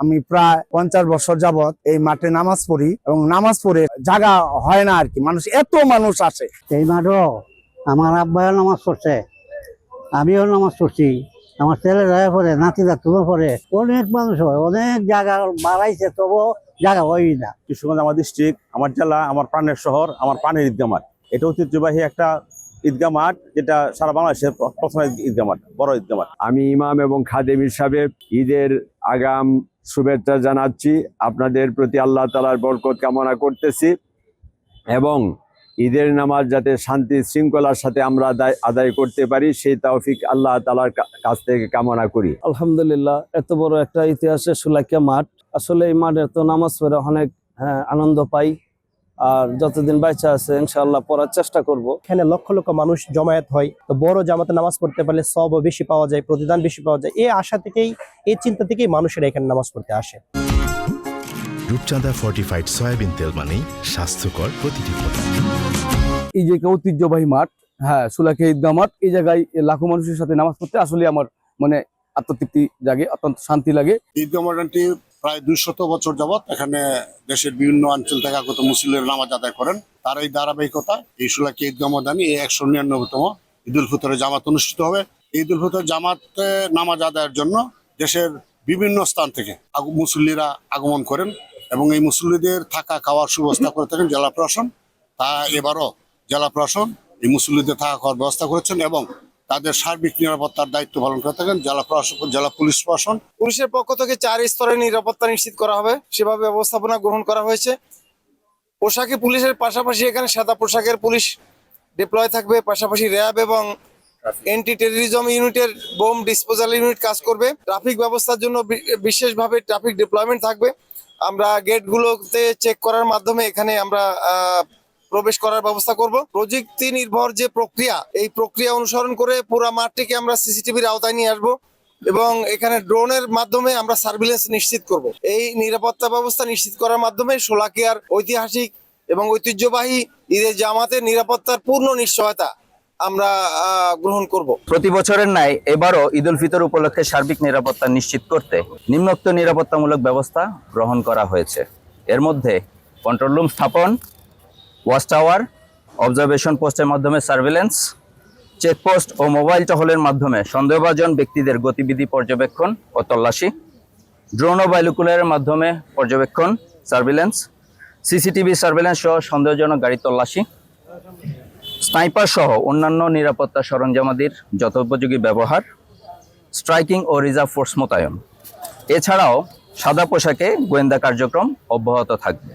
আমি প্রায় 50 বছর যাবত এই মাঠে নামাজ পড়ি এবং নামাজ পড়ে জায়গা হয় না আর কি, মানুষ এত মানুষ আসে। এই মাঠও আমার আব্বাও নামাজ পড়ছে, আমিও নামাজ পড়ছি, আমার ছেলে যায় পড়ে, নাতিরা তুলো পড়ে, অনেক মানুষ হয়, অনেক জায়গা বাড়াইছে, তবু জায়গা হয় না। কিশোরগঞ্জ আমার ডিস্ট্রিক্ট, আমার জেলা, আমার প্রাণের শহর, আমার প্রাণের ঈদগাহ মাঠ। এটা ঐতিহ্যবাহী একটা ঈদগাহ মাঠ, যেটা সারা বাংলাদেশের প্রথম ঈদগাহ মাঠ, বড় ঈদগাহ মাঠ। আমি ইমাম এবং খাদেম হিসাবে ঈদের আগাম শুভেচ্ছা জানাচ্ছি। আপনাদের প্রতি আল্লাহ তাআলার বরকত কামনা করতেছি এবং ঈদের নামাজ যাতে শান্তি শৃঙ্খলার সাথে আমরা আদায় করতে পারি সেই তৌফিক আল্লাহ তাআলার কাছ থেকে কামনা করি। আলহামদুলিল্লাহ, এত বড় একটা ইতিহাসের শোলাকিয়া মাঠ, আসলে এই মাঠে তো নামাজ পড়ে অনেক আনন্দ পাই, আর যতদিন বাইচা আছে ইনশাআল্লাহ পড়ার চেষ্টা করব। এখানে লক্ষ লক্ষ মানুষ জমায়েত হয়, তো বড় জামাতে নামাজ পড়তে পারলে সবও বেশি পাওয়া যায়, প্রতিদান বেশি পাওয়া যায়। এই আশা থেকেই, এই চিন্তা থেকেই মানুষেরা এখানে নামাজ পড়তে আসে। রূপচাঁদা ফর্টিফাইড সয়াবিন তেল মানে স্বাস্থ্যকর প্রতিটি ফল। এই যে ঐতিহ্যবাহী মাঠ, শোলাকিয়া ঈদগাহ মাঠ, এই জায়গায় লাখো মানুষের সাথে নামাজ পড়তে আসলে আমার মানে আত্মতৃপ্তি জাগে, অত্যন্ত শান্তি লাগে। ঈদগাহ মাঠটি প্রায় 200 বছর যাবত এখানে দেশের বিভিন্ন অঞ্চল থেকে আগত মুসল্লিরা নামাজ আদায় করেন। তার এই ধারাবাহিকতা এই শোলাকিয়া ঈদগাহ ময়দানে এই 199তম ঈদুল ফিতরের জামাত অনুষ্ঠিত হবে। ঈদুল ফিতর জামাতে নামাজ আদায়ের জন্য দেশের বিভিন্ন স্থান থেকে মুসল্লিরা আগমন করেন এবং এই মুসল্লিদের থাকা খাওয়ার সুব্যবস্থা করে থাকেন জেলা প্রশাসন। তা এবারও জেলা প্রশাসন এই মুসল্লিদের থাকা খাওয়ার ব্যবস্থা করেছেন এবং তাদের সার্বিক নিরাপত্তার দায়িত্ব পালন করে থাকেন জেলা প্রশাসন, জেলা পুলিশ প্রশাসন। পুলিশের পক্ষ থেকে 4 স্তরের নিরাপত্তা নিশ্চিত করা হবে, সেভাবে ব্যবস্থাপনা গ্রহণ করা হয়েছে। পোশাকে পুলিশের পাশাপাশি এখানে সাদা পোশাকের পুলিশ ডিপ্লয় থাকবে, পাশাপাশি র্যাব এবং অ্যান্টি টেররিজম ইউনিটের বোম ডিসপোজাল ইউনিট কাজ করবে। ট্রাফিক ব্যবস্থার জন্য বিশেষভাবে ট্রাফিক ডিপ্লয়মেন্ট থাকবে। আমরা গেটগুলোতে চেক করার মাধ্যমে এখানে আমরা প্রবেশ করার ব্যবস্থা করব। প্রযুক্তি নির্ভর যে প্রক্রিয়া, এই প্রক্রিয়া অনুসরণ করে পুরো মাঠটিকে আমরা সিসিটিভির আওতায় নিয়ে আসবো এবং এখানে ড্রোনের মাধ্যমে আমরা সার্ভিলেন্স নিশ্চিত করব। এই নিরাপত্তা ব্যবস্থা নিশ্চিত করার মাধ্যমে শোলাকিয়ার ঐতিহাসিক এবং ঐতিহ্যবাহী ঈদের জামাতের নিরাপত্তার পূর্ণ নিশ্চয়তা আমরা গ্রহণ করব। প্রতি বছরের ন্যায় এবারও ঈদুল ফিতর উপলক্ষে সার্বিক নিরাপত্তা নিশ্চিত করতে নিম্নোক্ত নিরাপত্তামূলক ব্যবস্থা গ্রহণ করা হয়েছে। এর মধ্যে কন্ট্রোল রুম স্থাপন, ওয়াচ টাওয়ার, অবজারভেশন পোস্টের মাধ্যমে সার্ভিলেন্স, চেকপোস্ট ও মোবাইল টহলের মাধ্যমে সন্দেহভাজন ব্যক্তিদের গতিবিধি পর্যবেক্ষণ ও তল্লাশি, ড্রোন ও বাইনোকুলারের মাধ্যমে পর্যবেক্ষণ সার্ভিলেন্স, সিসিটিভি সার্ভিলেন্স সহ সন্দেহজনক গাড়ি তল্লাশি, স্নাইপার সহ অন্যান্য নিরাপত্তা সরঞ্জামাদির যথোপযোগী ব্যবহার, স্ট্রাইকিং ও রিজার্ভ ফোর্স মোতায়েন। এছাড়াও সাদা পোশাকে গোয়েন্দা কার্যক্রম অব্যাহত থাকবে।